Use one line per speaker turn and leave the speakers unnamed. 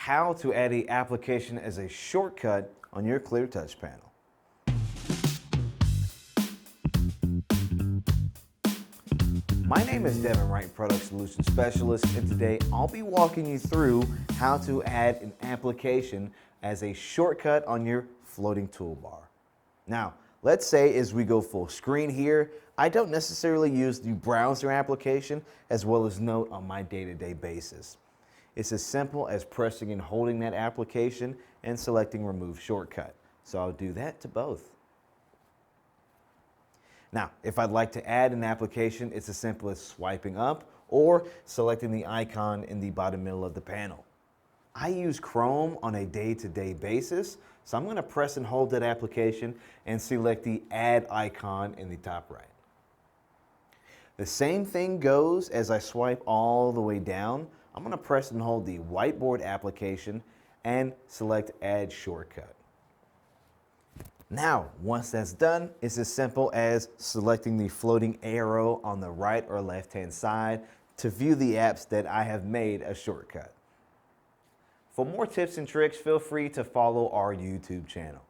how to add an application as a shortcut on your Clear Touch panel. My name is Devin Wright, Product Solution Specialist, and today I'll be walking you through how to add an application as a shortcut on your floating toolbar. Now, let's say as we go full screen here, I don't necessarily use the browser application as well as Note on my day-to-day basis. It's as simple as pressing and holding that application and selecting Remove Shortcut. So I'll do that to both. Now, if I'd like to add an application, it's as simple as swiping up or selecting the icon in the bottom middle of the panel. I use Chrome on a day-to-day basis, so I'm going to press and hold that application and select the Add icon in the top right. The same thing goes as I swipe all the way down. I'm going to press and hold the whiteboard application and select Add Shortcut. Now, once that's done, it's as simple as selecting the floating arrow on the right or left-hand side to view the apps that I have made a shortcut. For more tips and tricks, feel free to follow our YouTube channel.